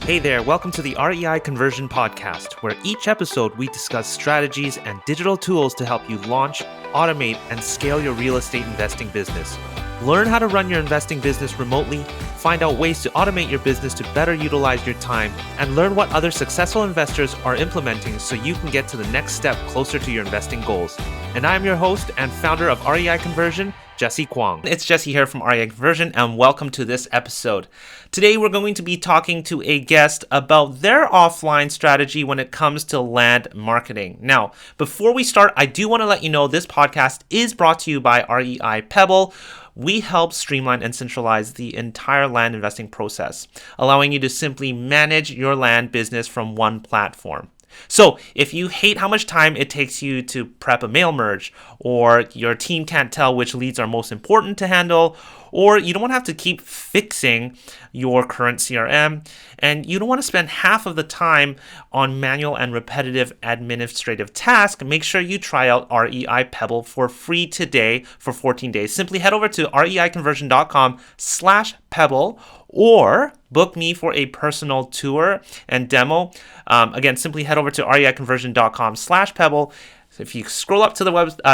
Hey there, welcome to the REI Conversion Podcast, where each episode we discuss strategies and digital tools to help you launch, automate, and scale your real estate investing business. Learn how to run your investing business remotely, find out ways to automate your business to better utilize your time, and learn what other successful investors are implementing so you can get to the next step closer to your investing goals. And I'm your host and founder of REI Conversion, Jesse Kwong. It's Jesse here from REI Conversion, and welcome to this episode. Today, we're going to be talking to a guest about their offline strategy when it comes to land marketing. Now, before we start, I do want to let you know this podcast is brought to you by REI Pebble. We help streamline and centralize the entire land investing process, allowing you to simply manage your land business from one platform. So if you hate how much time it takes you to prep a mail merge, or your team can't tell which leads are most important to handle, or you don't want to have to keep fixing your current CRM, and you don't want to spend half of the time on manual and repetitive administrative tasks, make sure you try out REI Pebble for free today for 14 days. Simply head over to reiconversion.com/pebble or book me for a personal tour and demo. Again, simply head over to reiconversion.com/pebble. If you scroll up to the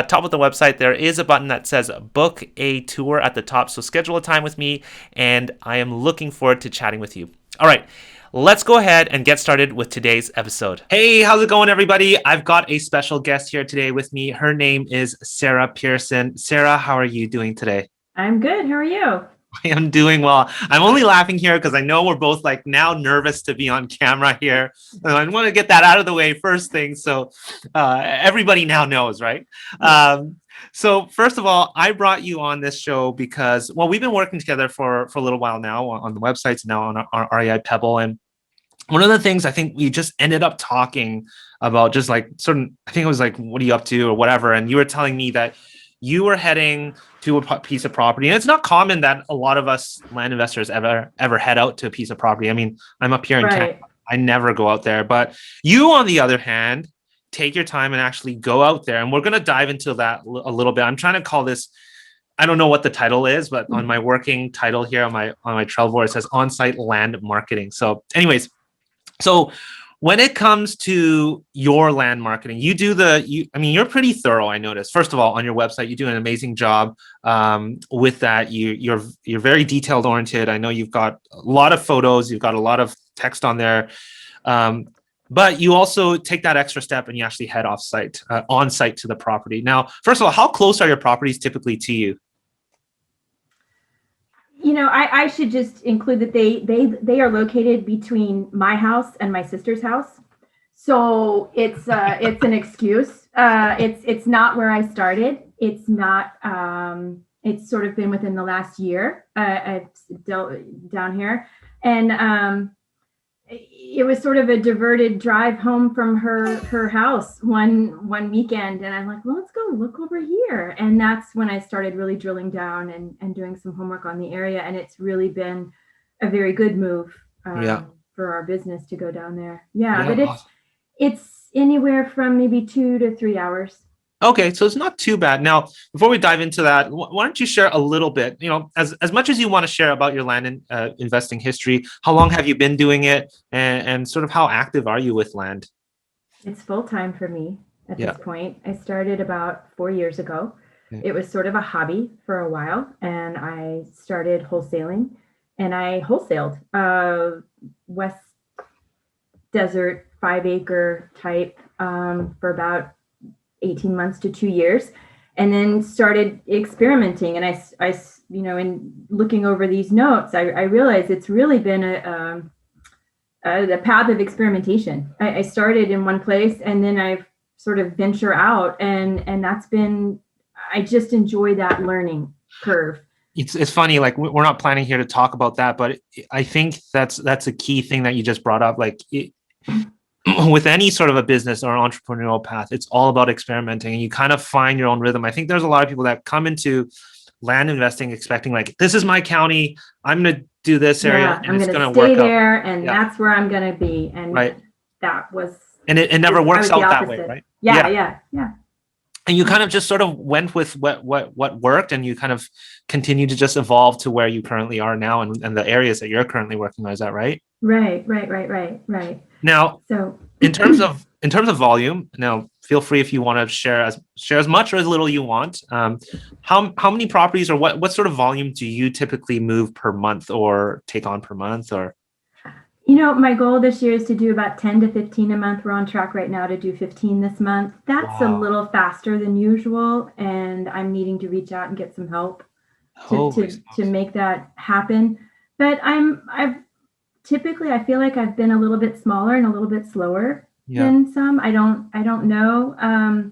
top of the website, there is a button that says book a tour at the top. So schedule a time with me, and I am looking forward to chatting with you. All right, let's go ahead and get started with today's episode. Hey, how's it going, everybody? I've got a special guest here today with me. Her name is Sarah Pearson. Sarah, how are you doing today? I'm good. How are you? I am doing well. I'm only laughing here because I know we're both like now nervous to be on camera here. And I want to get that out of the way first thing. So everybody now knows, right? So first of all, I brought you on this show because, well, we've been working together for a little while now on the websites, now on our REI Pebble. And one of the things I think we just ended up talking about, just like certain, I think it was like, what are you up to or whatever. And you were telling me that you were heading to a piece of property. And it's not common that a lot of us land investors ever head out to a piece of property. I mean, I'm up here in Canada. I never go out there. But you, on the other hand, take your time and actually go out there. And we're going to dive into that a little bit. I'm trying to call this, I don't know what the title is, but on my working title here on my Trello board, it says on-site land marketing. So anyways, when it comes to your land marketing, you're pretty thorough. I noticed. First of all, on your website, you do an amazing job with that. You're very detailed oriented. I know you've got a lot of photos, you've got a lot of text on there, but you also take that extra step and you actually head on site to the property. Now, first of all, how close are your properties typically to you? You know, I should just include that they are located between my house and my sister's house, so it's an excuse. It's not where I started. It's not. It's sort of been within the last year. Down here, and it was sort of a diverted drive home from her house one weekend, and I'm like, well, let's go look over here. And that's when I started really drilling down and doing some homework on the area, and it's really been a very good move for our business to go down there. But it's anywhere from maybe 2 to 3 hours. Okay, so it's not too bad. Now, before we dive into that, why don't you share a little bit, as much as you want to share about your land investing history, how long have you been doing it, and sort of how active are you with land? It's full time for me at this point. I started about 4 years ago. Yeah. It was sort of a hobby for a while, and I started wholesaling, and I wholesaled West Desert 5-acre type for about 18 months to 2 years, and then started experimenting. And I in looking over these notes, I realized it's really been a path of experimentation. I started in one place, and then I've sort of venture out, and that's been, I just enjoy that learning curve. It's funny, like we're not planning here to talk about that, but I think that's a key thing that you just brought up. Like with any sort of a business or entrepreneurial path, it's all about experimenting, and you kind of find your own rhythm. I think there's a lot of people that come into land investing expecting, like, this is my county, I'm going to do this area, and it's going to work there, and that's where I'm going to be. And that was, and it never works out that way, right? Yeah. and you kind of just sort of went with what worked, and you kind of continue to just evolve to where you currently are now, and the areas that you're currently working on. Is that right? Right. Now, So, in terms of volume, now feel free if you want to share as much or as little you want. How many properties, or what sort of volume do you typically move per month or take on per month, or my goal this year is to do about 10 to 15 a month. We're on track right now to do 15 this month. That's a wow, little faster than usual, and I'm needing to reach out and get some help to holy to smokes, make that happen. But I've typically I feel like I've been a little bit smaller and a little bit slower yeah, than some. I don't know.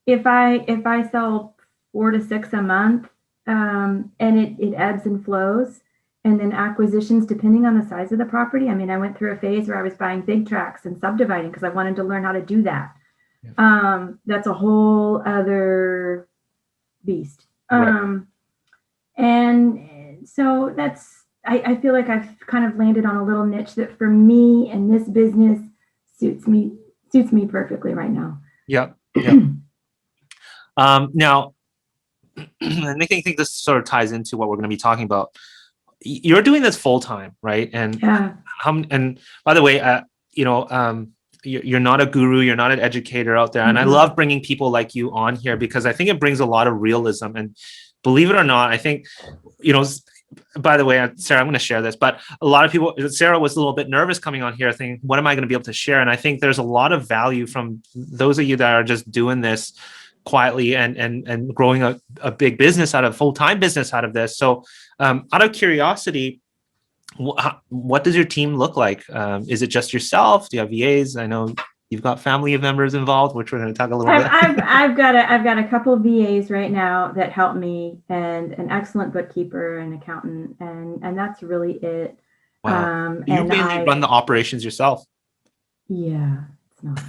If I sell 4 to 6 a month, and it ebbs and flows, and then acquisitions depending on the size of the property. I mean, I went through a phase where I was buying big tracts and subdividing because I wanted to learn how to do that. yeah, That's a whole other beast. right, And so I feel like I've kind of landed on a little niche that for me and this business suits me perfectly right now. yeah, yeah. Now, and I think this sort of ties into what we're going to be talking about. You're doing this full time, right? And Yeah. and by the way, you know, you're not a guru, you're not an educator out there, and I Mm-mm. love bringing people like you on here because I think it brings a lot of realism. And believe it or not, I think, you know, by the way, Sarah, I'm going to share this, but a lot of people, Sarah was a little bit nervous coming on here, thinking, what am I going to be able to share? And I think there's a lot of value from those of you that are just doing this quietly and growing a big business out of full-time business out of this. So out of curiosity, what does your team look like? Is it just yourself? Do you have VAs? I know you've got family members involved, which we're going to talk a little I've, bit. I've, I've got a couple of VAs right now that help me, and an excellent bookkeeper and accountant, and that's really it. Wow. You And mainly run the operations yourself. yeah, it's not.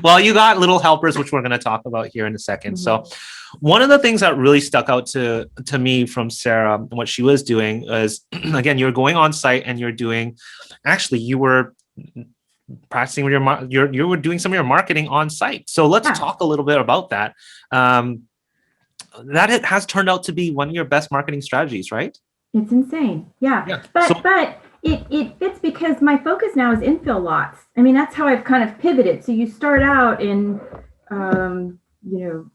Well, you got little helpers, which we're going to talk about here in a second. Mhm. So, one of the things that really stuck out to me from Sarah and what she was doing is, again, you're going on site and you're doing, actually, you were practicing with you were doing some of your marketing on site. So let's Yeah, talk a little bit about that. Um, that it has turned out to be one of your best marketing strategies, right? it's insane. Yeah, Yeah. but So but it fits because my focus now is infill lots. I mean, that's how I've kind of pivoted. So you start out in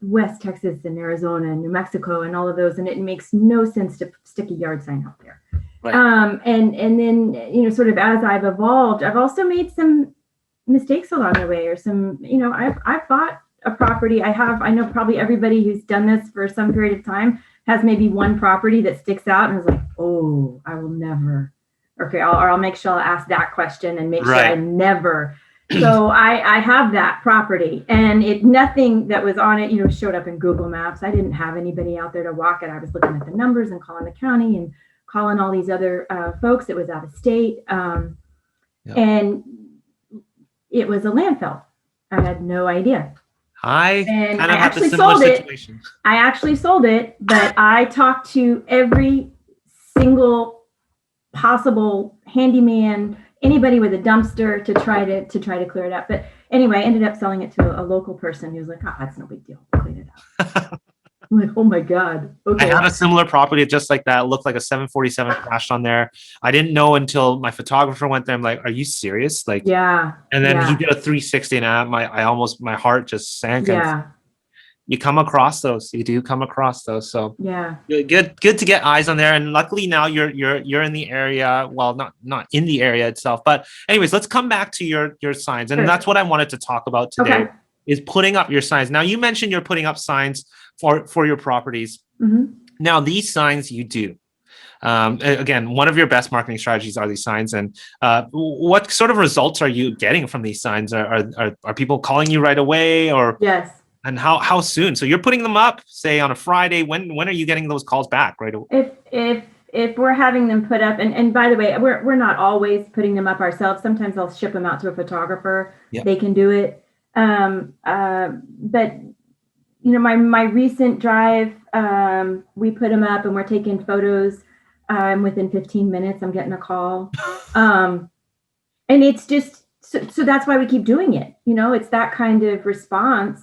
West Texas and Arizona and New Mexico and all of those, and it makes no sense to stick a yard sign out there. right. And then sort of as I've evolved, I've also made some mistakes along the way, or some I've bought a property. I know probably everybody who's done this for some period of time has maybe one property that sticks out and is like, oh, I will never. Okay, I'll make sure I'll ask that question and make sure I Right. never. So I have that property, and nothing that was on it showed up in Google Maps. I didn't have anybody out there to walk it. I was looking at the numbers and calling the county and calling all these other folks that was out of state, Yeah. and it was a landfill. I had no idea. I And kind I of had the actually similar sold it. situation. I actually sold it, but I talked to every single possible handyman, anybody with a dumpster to try to clear it up. But anyway, I ended up selling it to a local person who was like, "Oh, that's no big deal. Clean it up." I'm like, "Oh my god, I okay." had a similar property just like that. It looked like a 747 crashed on there. I didn't know until my photographer went there. I'm like, "Are you serious?" Like, Yeah, and then he yeah, did a 360, and my heart just sank. And yeah, you come across those, you do come across those. So yeah. good to get eyes on there. And luckily now you're in the area. Well, not in the area itself, but anyways, let's come back to your signs, and Sure. that's what I wanted to talk about today. Okay. Is putting up your signs. Now you mentioned you're putting up signs for your properties. Mm-hmm. Now these signs you do. Again, one of your best marketing strategies are these signs. And what sort of results are you getting from these signs? Are people calling you right away, or Yes. and how soon? So you're putting them up, say on a Friday. When are you getting those calls back? Right away? If we're having them put up, and by the way, we're not always putting them up ourselves. Sometimes I'll ship them out to a photographer. Yeah. They can do it. But my recent drive, we put them up and we're taking photos. Within 15 minutes, I'm getting a call. And it's just so that's why we keep doing it. It's that kind of response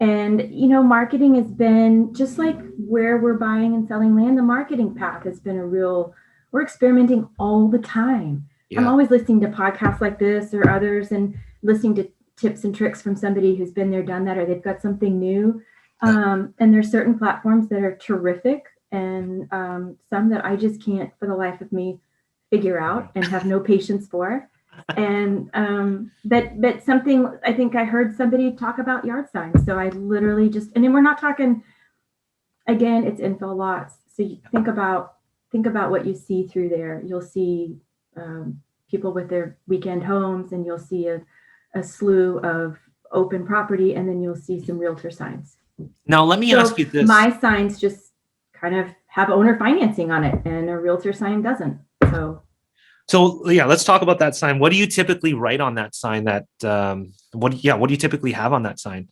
And, marketing has been just like where we're buying and selling land. The marketing path has been we're experimenting all the time. I'm Yeah. always listening to podcasts like this or others and listening to tips and tricks from somebody who's been there, done that, or they've got something new. Yeah. And there's certain platforms that are terrific and some that I just can't for the life of me figure out and have no patience for. And but something I think I heard somebody talk about yard signs. So I literally and then we're not talking, again, it's infill lots. So you think about what you see through there. You'll see people with their weekend homes, and you'll see a slew of open property, and then you'll see some realtor signs. Now, let me ask So you this. my signs just kind of have owner financing on it, and a realtor sign doesn't. So yeah, let's talk about that sign. What do you typically write on that sign? What do you typically have on that sign?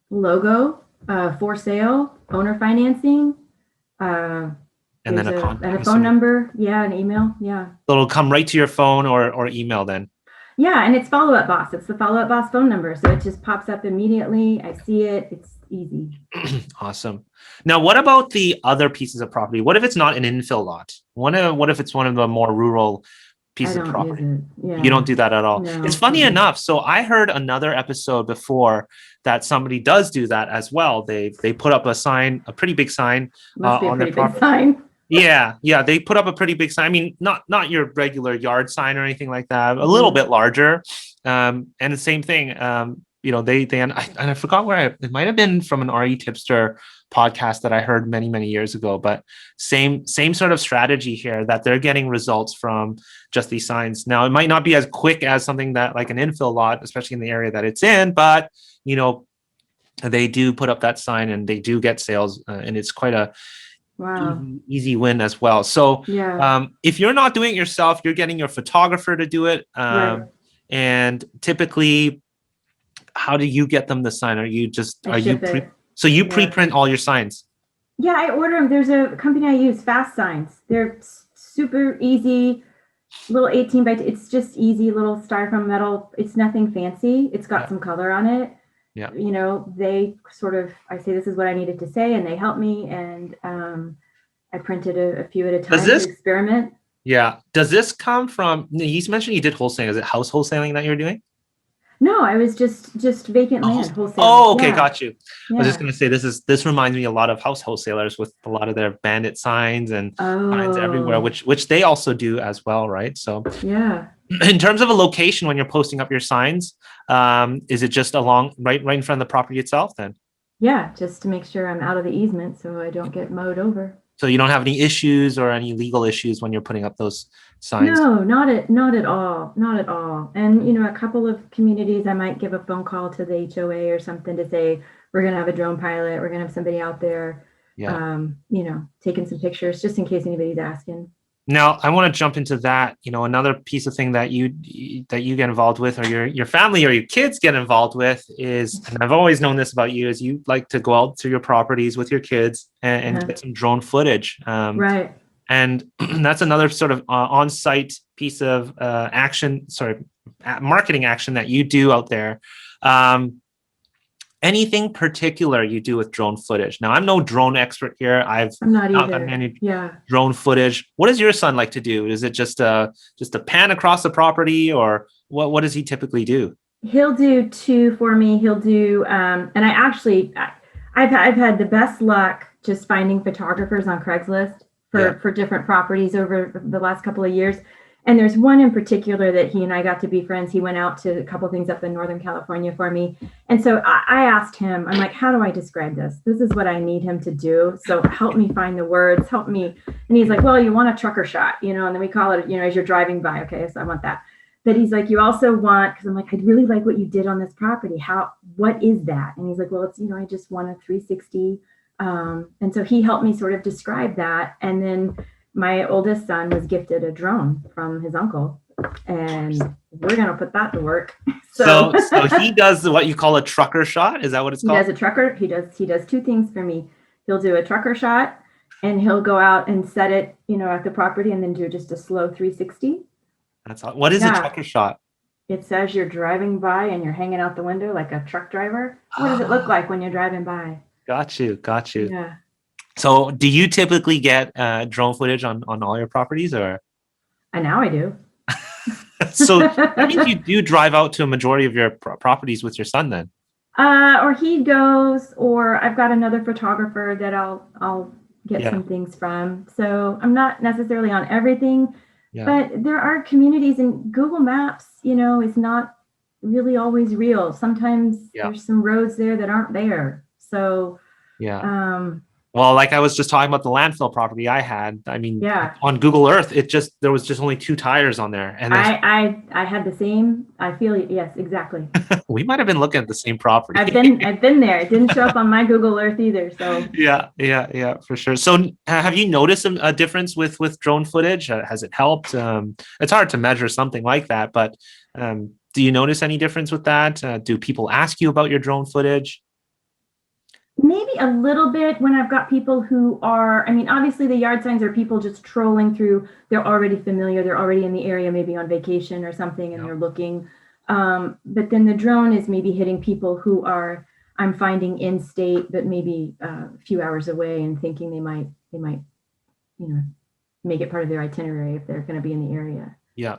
Logo, for sale, owner financing. Uh, And then there's a and contact. a phone number, yeah, an email, yeah. So it'll come right to your phone or email then. Yeah, and it's Follow Up Boss. It's the Follow Up Boss phone number, so it just pops up immediately. I see it. It's easy. Awesome. Now, what about the other pieces of property? What if it's not an infill lot? What if it's one of the more rural I pieces of don't use property? it. Yeah. You don't do that at all. No. It's funny enough. So I heard another episode before that somebody does do that as well. They put up a sign, a pretty big sign Must be a on their pretty big property. sign. Yeah, they put up a pretty big sign. I mean, not your regular yard sign or anything like that. A little bit larger, and the same thing. And I forgot where it might have been from an RE Tipster podcast that I heard many years ago. But same sort of strategy here, that they're getting results from just these signs. Now, it might not be as quick as something that like an infill lot, especially in the area that it's in, but they do put up that sign and they do get sales, and it's quite a Wow. easy win as well. So Yeah. if you're not doing it yourself, you're getting your photographer to do it. Right. And typically, how do you get them to sign? I ship it. So you Yeah. pre-print all your signs? Yeah, I order them. There's a company I use, Fast Signs. They're super easy, little 18 by, it's just easy, little styrofoam metal. It's nothing fancy. It's got some color on it. Yeah. They sort of, I say, this is what I needed to say, and they help me. And I printed a few at a time to experiment. Yeah. Does this come from, you mentioned you did wholesaling. Is it house wholesaling that you're doing? No, I was just vacant land wholesaling. Oh, okay, got you. Yeah. I was just gonna say this reminds me a lot of house wholesalers with a lot of their bandit signs and signs everywhere, which they also do as well, right? So yeah. In terms of a location when you're posting up your signs, is it just along right in front of the property itself then? Yeah, just to make sure I'm out of the easement so I don't get mowed over. So you don't have any issues or any legal issues when you're putting up those signs? No, not at all. Not at all. And, a couple of communities, I might give a phone call to the HOA or something to say, we're going to have a drone pilot. We're going to have somebody out there, taking some pictures just in case anybody's asking. Now, I want to jump into that. Another piece of thing that you get involved with, or your family or your kids get involved with, is, and I've always known this about you, is you like to go out to your properties with your kids and get some drone footage. Right. And that's another sort of on-site piece of marketing action that you do out there. Anything particular you do with drone footage? Now, I'm no drone expert here. I'm not gotten any drone footage. What does your son like to do? Is it just a pan across the property, or what does he typically do? He'll do two for me. He'll do, and I've had the best luck just finding photographers on Craigslist for different properties over the last couple of years. And there's one in particular that he and I got to be friends. He went out to a couple of things up in Northern California for me. And so I asked him, I'm like, how do I describe this? This is what I need him to do. So help me find the words, help me. And he's like, well, you want a trucker shot, and then we call it, as you're driving by. Okay, so I want that. But he's like, you also want, because I'm like, I really like what you did on this property. What is that? And he's like, well, it's, I just want a 360. And so he helped me sort of describe that. And then my oldest son was gifted a drone from his uncle, and we're going to put that to work. So he does what you call a trucker shot. Is that what it's called? He does a trucker. He does two things for me. He'll do a trucker shot, and he'll go out and set it, at the property, and then do just a slow 360. What is a trucker shot? it says you're driving by and you're hanging out the window like a truck driver. What does it look Ah, like when you're driving by? got you, got you. Yeah. So, do you typically get drone footage on all your properties, or And now I do. so that means you do drive out to a majority of your properties with your son, then? Or he goes, or I've got another photographer that I'll get Yeah, some things from. So I'm not necessarily on everything, yeah, but there are communities, and Google Maps, is not really always real. Sometimes yeah, there's some roads there that aren't there. So yeah. um, Well, like I was just talking about the landfill property I had. I mean, yeah, on Google Earth, there was just only two tires on there, and then I had the same. I feel yes, exactly. we might have been looking at the same property. I've been there. It didn't show up on my Google Earth either. So Yeah, yeah, yeah, for sure. So, have you noticed a difference with drone footage? Has it helped? It's hard to measure something like that, but do you notice any difference with that? Do people ask you about your drone footage? maybe a little bit when I've got people who are, I mean, obviously the yard signs are people just trolling through. They're already familiar. They're already in the area, maybe on vacation or something, and Yeah, they're looking. But then the drone is maybe hitting people who are, I'm finding in state, but maybe a few hours away, and thinking they might, you know, make it part of their itinerary if they're going to be in the area. yeah.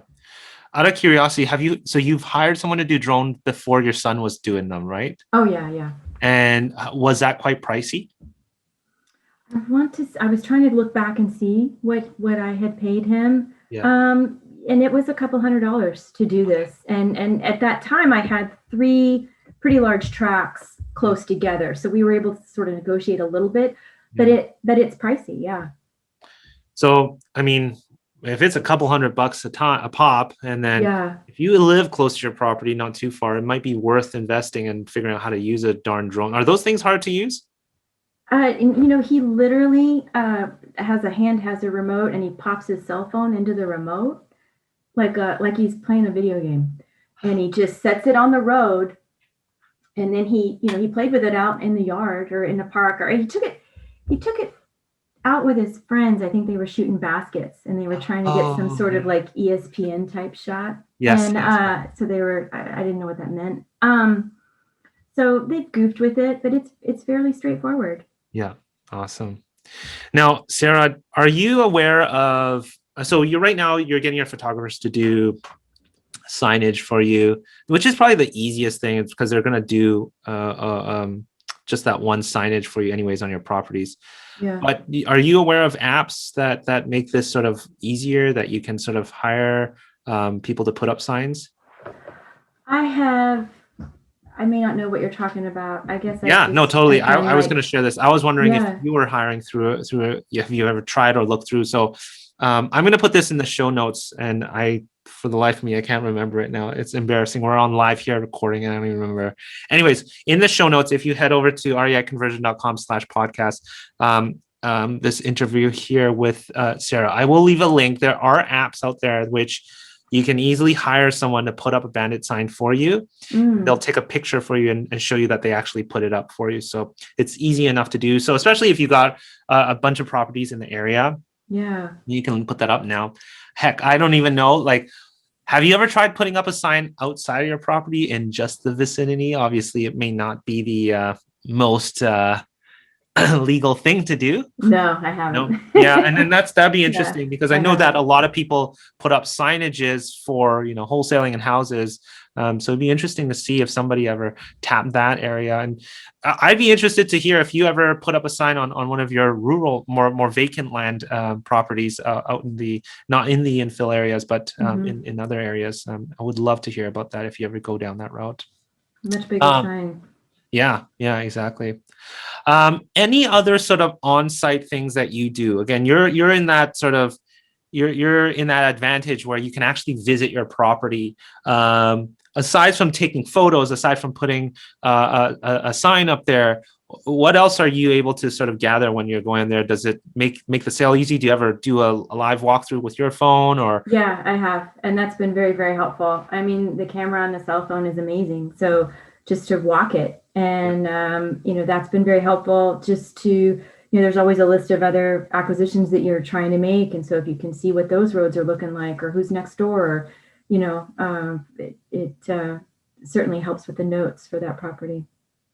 Out of curiosity, so you've hired someone to do drone before your son was doing them, right? Oh yeah, yeah. And was that quite pricey? I was trying to look back and see what I had paid him. Yeah. And it was a couple $100 to do this. And at that time I had three pretty large tracks Yeah. close together. So we were able to sort of negotiate a little bit, Yeah. but it's pricey. Yeah. So, I mean, if it's a couple $100 a pop, and then Yeah. if you live close to your property, not too far, it might be worth investing and figuring out how to use a darn drone. Are those things hard to use? And, he literally has a remote, and he pops his cell phone into the remote like he's playing a video game, and he just sets it on the road, and then he played with it out in the yard or in the park, or he took it out with his friends. I think they were shooting baskets, and they were trying to get some Oh, sort yeah. of like ESPN type shot. Yes, And yes. so they were, I didn't know what that meant. So they've goofed with it, but it's fairly straightforward. Yeah. Awesome. Now, Sarah, are you aware of, so you're right now you're getting your photographers to do signage for you, which is probably the easiest thing. It's because they're going to do just that one signage for you anyways on your properties. Yeah. But are you aware of apps that make this sort of easier, that you can sort of hire people to put up signs? I may not know what you're talking about. I guess Yeah, no, I totally. can I was going to like, share this. I was wondering if yeah. you were hiring if you ever tried or looked through. So I'm going to put this in the show notes, and for the life of me, I can't remember it now. It's embarrassing. We're on live here recording, and I don't even remember. Anyways, in the show notes, if you head over to reiconversion.com/podcast, this interview here with Sarah, I will leave a link. There are apps out there which you can easily hire someone to put up a bandit sign for you. They'll Mm, take a picture for you and show you that they actually put it up for you. So it's easy enough to do. So especially if you got a bunch of properties in the area, yeah. you can put that up now. Heck, I don't even know. Like, have you ever tried putting up a sign outside of your property in just the vicinity? Obviously, it may not be the most legal thing to do. No, I haven't. No. Yeah, and then that'd be Yeah, interesting, because I I know that a haven't. lot of people put up signages for wholesaling and houses. So it'd be interesting to see if somebody ever tapped that area. And I'd be interested to hear if you ever put up a sign on one of your rural, more vacant land properties out in the not in the infill areas, but Hmm. in other areas. I would love to hear about that if you ever go down that route. Much bigger Um, sign. yeah, yeah, exactly. Any other sort of on-site things that you do? Again, you're in that sort of you're in that advantage where you can actually visit your property. Aside from taking photos, aside from putting a sign up there, what else are you able to sort of gather when you're going there? Does it make the sale easy? Do you ever do a live walkthrough with your phone or? Yeah, I have. And that's been very, very helpful. I mean, the camera on the cell phone is amazing. So just to walk it. Yeah, And, that's been very helpful just to, there's always a list of other acquisitions that you're trying to make. And so if you can see what those roads are looking like, or who's next door, it certainly helps with the notes for that property.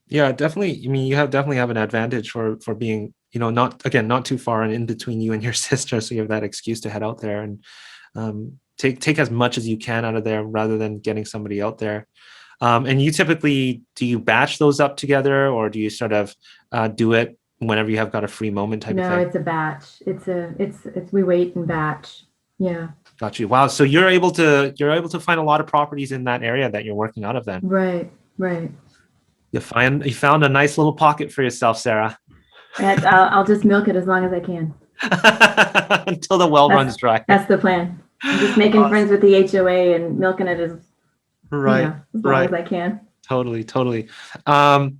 Yeah, definitely. I mean, you have definitely have an advantage for being, not too far and in between you and your sister, so you have that excuse to head out there and take as much as you can out of there rather than getting somebody out there. And you typically, do you batch those up together, or do you sort of do it whenever you have got a free moment type of No, thing? it's a batch. It's we wait and batch. Yeah. Got you. Wow. So you're able to find a lot of properties in that area that you're working out of then. Right. Right. You found a nice little pocket for yourself, Sarah. I'll just milk it as long as I can. Until the well That's runs dry. that's the plan. I'm just making Awesome. friends with the HOA and milking it Right. as long Right. as I can. Totally. Totally. Um,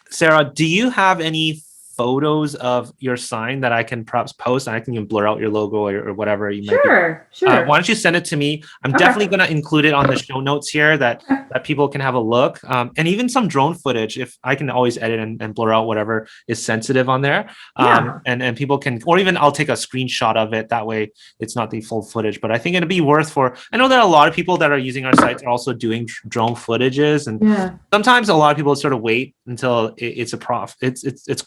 Sarah, do you have any photos of your sign that I can perhaps post? I can even blur out your logo or whatever you might be. Sure. Sure. Why don't you send it to me? I'm Okay. definitely going to include it on the show notes here that people can have a look, and even some drone footage. If I can always edit and blur out whatever is sensitive on there, Yeah. and people can, or even I'll take a screenshot of it. That way, it's not the full footage. But I think it'd be worth for. I know that a lot of people that are using our sites are also doing drone footages, and Yeah. sometimes a lot of people sort of wait until it's a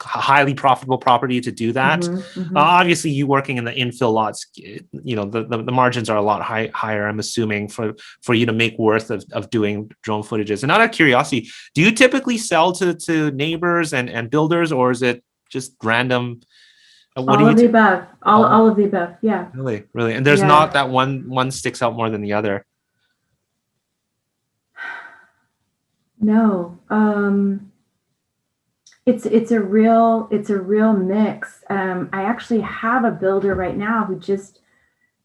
highly profitable property to do that. Obviously, you working in the infill lots, the margins are a lot higher. I'm assuming for you to make worth of doing drone footages. And out of curiosity, do you typically sell to neighbors and builders, or is it just random? What do All you of the above. all All of the above. Yeah. really? And there's Yeah. not that one sticks out more than the other. No. It's a real mix. I actually have a builder right now who just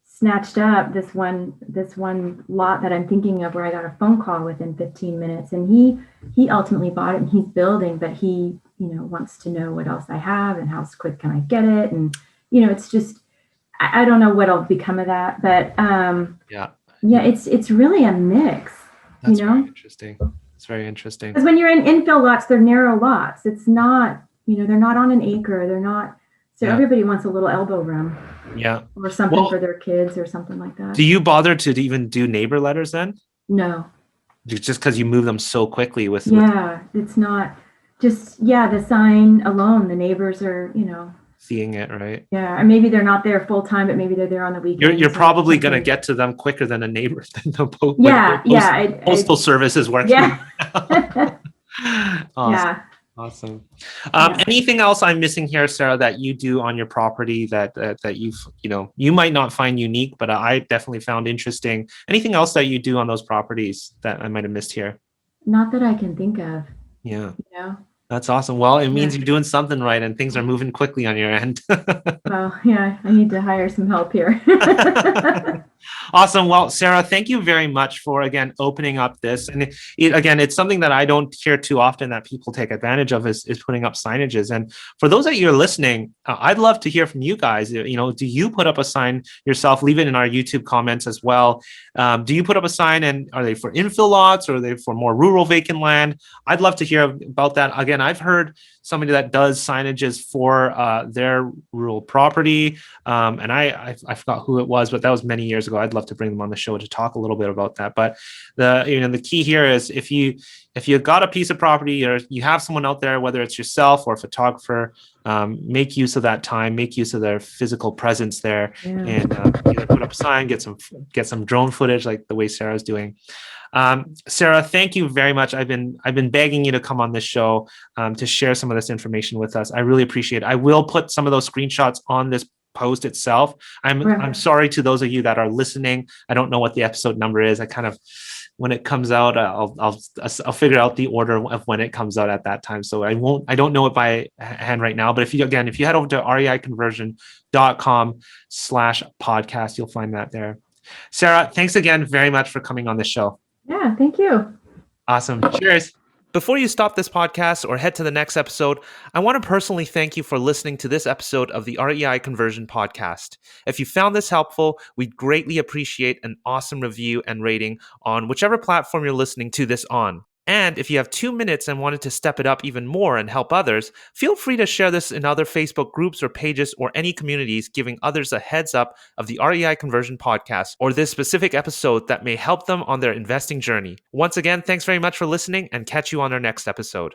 snatched up this one lot that I'm thinking of, where I got a phone call within 15 minutes, and he ultimately bought it and he's building, but he wants to know what else I have and how quick can I get it, and it's just, I don't know what'll become of that, but Yeah, it's really a mix, that's very interesting. It's very interesting. because when you're in infill lots, they're narrow lots. It's not, they're not on an acre. They're not. So Yeah. everybody wants a little elbow room. Yeah. Or something Well, for their kids or something like that. do you bother to even do neighbor letters then? No. Just because you move them so quickly with Yeah, it's not just, the sign alone. The neighbors are, seeing it, right? yeah, and maybe they're not there full time, but maybe they're there on the weekends. You're or probably going to something. get to them quicker than a neighbor than the postal service is working. Yeah. Awesome. Yeah. Awesome. Yeah. Anything else I'm missing here, Sarah, that you do on your property that you've, you might not find unique, but I definitely found interesting. Anything else that you do on those properties that I might have missed here? Not that I can think of. Yeah. You know? That's awesome. Well, it means Yeah. you're doing something right and things are moving quickly on your end. Well, yeah, I need to hire some help here. Awesome. Well, Sarah, thank you very much for, again, opening up this. And again, it's something that I don't hear too often that people take advantage of is putting up signages. And for those that you're listening, I'd love to hear from you guys. Do you put up a sign yourself? Leave it in our YouTube comments as well. Do you put up a sign, and are they for infill lots, or are they for more rural vacant land? I'd love to hear about that. Again, I've heard somebody that does signages for their rural property. And I forgot who it was, but that was many years ago. I'd love to bring them on the show to talk a little bit about that. But the key here is if you've got a piece of property, or you have someone out there, whether it's yourself or a photographer, make use of that time, make use of their physical presence there, and either put up a sign, get some drone footage like the way Sarah's doing. Sarah, thank you very much. I've been begging you to come on this show to share some of this information with us. I really appreciate it. I will put some of those screenshots on this post itself. I'm sorry to those of you that are listening. I don't know what the episode number is. I kind of, when it comes out, I'll figure out the order of when it comes out at that time. So I don't know it by hand right now, but if you head over to reiconversion.com/podcast, you'll find that there. Sarah, thanks again very much for coming on the show. Yeah, thank you. Awesome. Cheers. Before you stop this podcast or head to the next episode, I want to personally thank you for listening to this episode of the REI Conversion Podcast. If you found this helpful, we'd greatly appreciate an awesome review and rating on whichever platform you're listening to this on. And if you have 2 minutes and wanted to step it up even more and help others, feel free to share this in other Facebook groups or pages or any communities, giving others a heads up of the REI Conversion podcast or this specific episode that may help them on their investing journey. Once again, thanks very much for listening and catch you on our next episode.